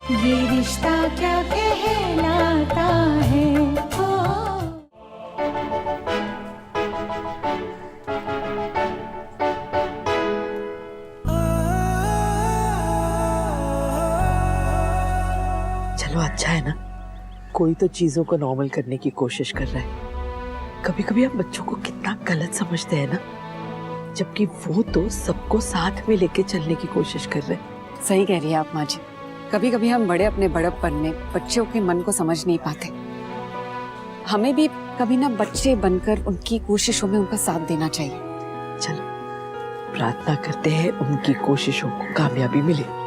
ये रिश्ता क्या कहलाता है ओ। चलो अच्छा है ना, कोई तो चीजों को नॉर्मल करने की कोशिश कर रहा है। कभी कभी हम बच्चों को कितना गलत समझते हैं ना, जबकि वो तो सबको साथ में लेके चलने की कोशिश कर रहे हैं। सही कह रही है आप माँ जी। कभी कभी हम बड़े अपने बड़प्पन में बच्चों के मन को समझ नहीं पाते। हमें भी कभी ना बच्चे बनकर उनकी कोशिशों में उनका साथ देना चाहिए। चलो प्रार्थना करते हैं उनकी कोशिशों को कामयाबी मिले।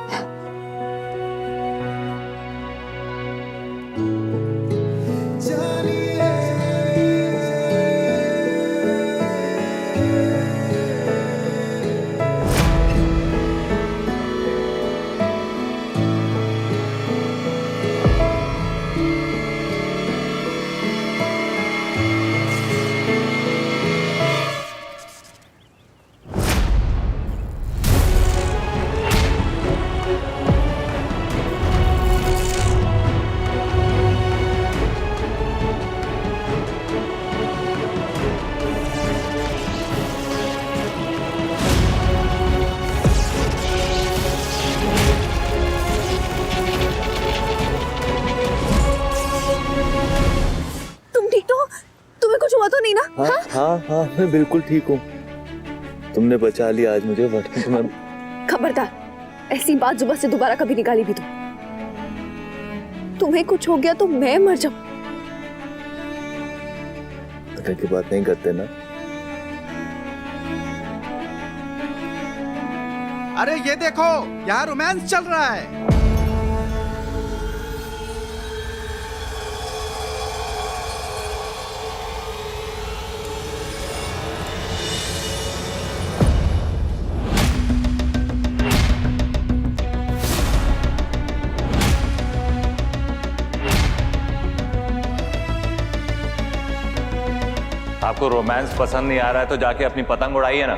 हाँ, मैं बिल्कुल ठीक हूँ। तुमने बचा लिया आज मुझे, वरना तो मैं। खबरदार, ऐसी बात जुबान से दोबारा कभी निकाली भी तो तुम्हें कुछ हो गया तो मैं मर जाऊं। तरह की बात नहीं करते ना। अरे ये देखो, यहाँ रोमांस चल रहा है। आपको रोमांस पसंद नहीं आ रहा है तो जाके अपनी पतंग उड़ाइए ना।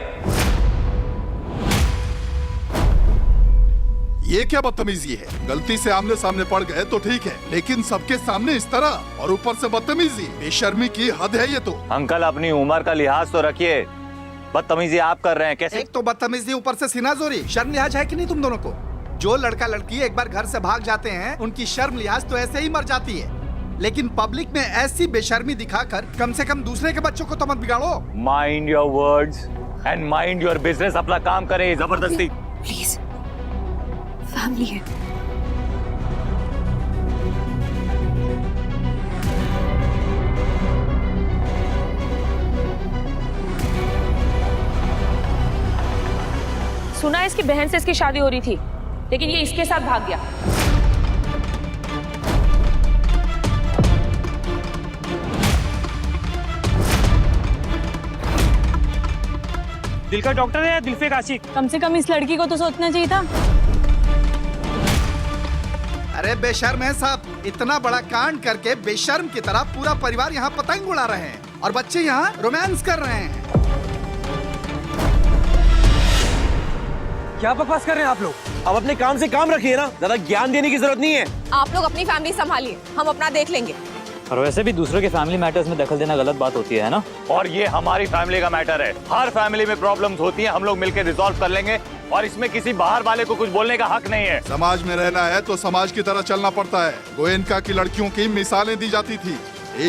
ये क्या बदतमीजी है? गलती से आमने सामने पड़ गए तो ठीक है, लेकिन सबके सामने इस तरह, और ऊपर से बदतमीजी, बेशर्मी की हद है ये तो। अंकल अपनी उम्र का लिहाज तो रखिए, बदतमीजी आप कर रहे हैं। कैसे? एक तो बदतमीजी, ऊपर से सीनाजोरी। शर्म लिहाज है कि नहीं तुम दोनों को? जो लड़का लड़की एक बार घर से भाग जाते हैं, उनकी शर्म लिहाज तो ऐसे ही मर जाती है। लेकिन पब्लिक में ऐसी बेशर्मी दिखाकर कम से कम दूसरे के बच्चों को तो मत बिगाड़ो। Mind your words and mind your business. अपना काम करे, जबरदस्ती। प्लीज, फैमिली है। सुना इसकी बहन से इसकी शादी हो रही थी, लेकिन ये इसके साथ भाग गया। दिल का डॉक्टर है या दिल पे काशी? कम से कम इस लड़की को तो सोचना चाहिए था। अरे बेशर्म है साहब, इतना बड़ा कांड करके बेशर्म की तरह पूरा परिवार यहाँ पतंग उड़ा रहे हैं और बच्चे यहाँ रोमांस कर रहे हैं। क्या बकवास कर रहे हैं आप लोग? अब अपने काम से काम रखिए ना, ज्यादा ज्ञान देने की जरूरत नहीं है। आप लोग अपनी फैमिली संभालिए, हम अपना देख लेंगे। और वैसे भी दूसरों के फैमिली मैटर्स में दखल देना गलत बात होती है ना। और ये हमारी फैमिली का मैटर है। हर फैमिली में प्रॉब्लम्स होती हैं, हम लोग मिलकर रिजॉल्व कर लेंगे और इसमें किसी बाहर वाले को कुछ बोलने का हक नहीं है। समाज में रहना है तो समाज की तरह चलना पड़ता है। गोयनका की लड़कियों की मिसालें दी जाती थी,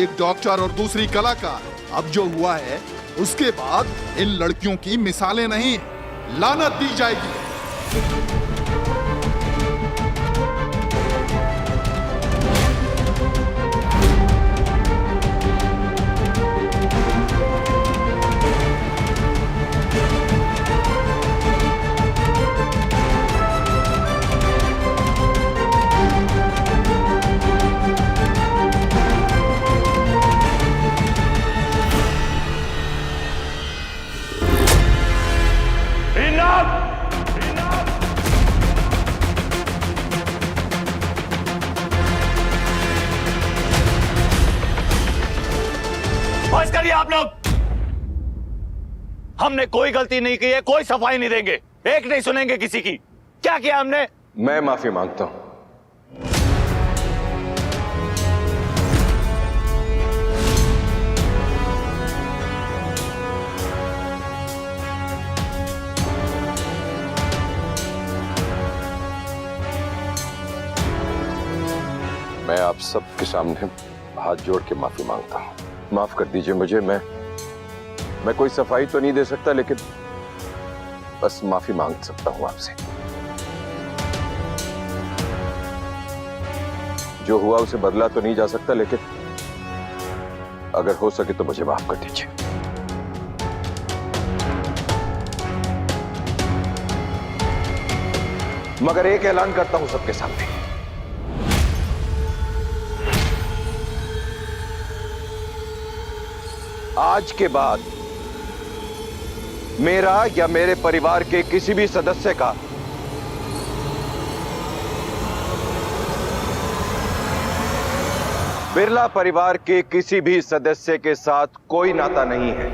एक डॉक्टर और दूसरी कलाकार। अब जो हुआ है उसके बाद इन लड़कियों की मिसालें नहीं, लानत दी जाएगी। बस करिए आप लोग। हमने कोई गलती नहीं की है, कोई सफाई नहीं देंगे, एक नहीं सुनेंगे किसी की। क्या किया हमने? मैं माफी मांगता हूँ। मैं आप सबके सामने हाथ जोड़ के माफी मांगता हूँ। माफ कर दीजिए मुझे। मैं कोई सफाई तो नहीं दे सकता, लेकिन बस माफी मांग सकता हूँ आपसे। जो हुआ उसे बदला तो नहीं जा सकता, लेकिन अगर हो सके तो मुझे माफ कर दीजिए। मगर एक ऐलान करता हूं सबके सामने, आज के बाद मेरा या मेरे परिवार के किसी भी सदस्य का बिरला परिवार के किसी भी सदस्य के साथ कोई नाता नहीं है।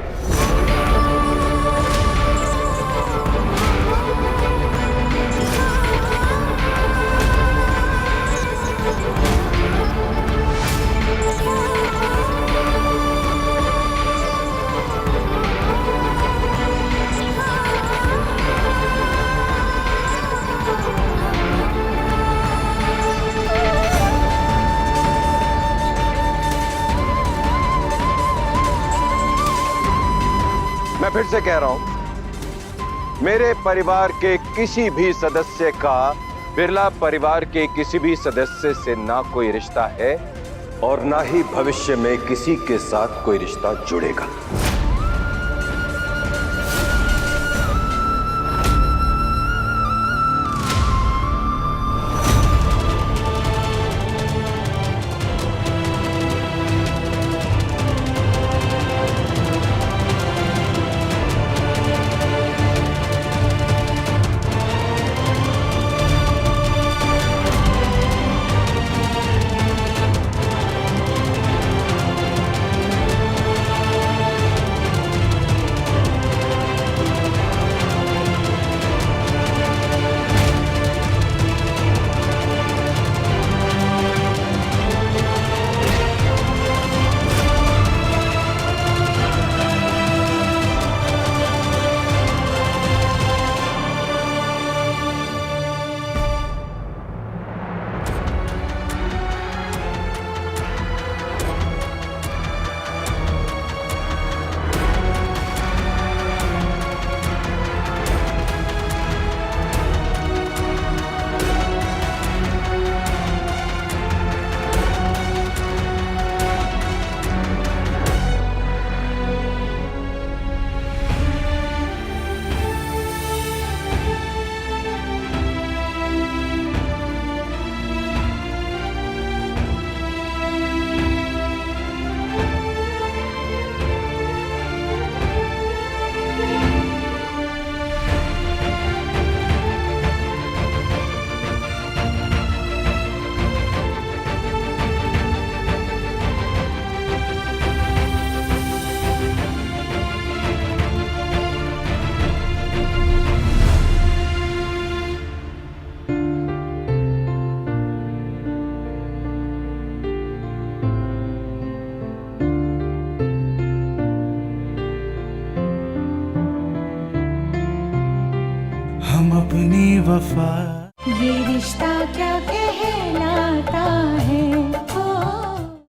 मैं फिर से कह रहा हूं, मेरे परिवार के किसी भी सदस्य का बिरला परिवार के किसी भी सदस्य से ना कोई रिश्ता है और ना ही भविष्य में किसी के साथ कोई रिश्ता जुड़ेगा। हम अपनी वफा, ये रिश्ता क्या कहलाता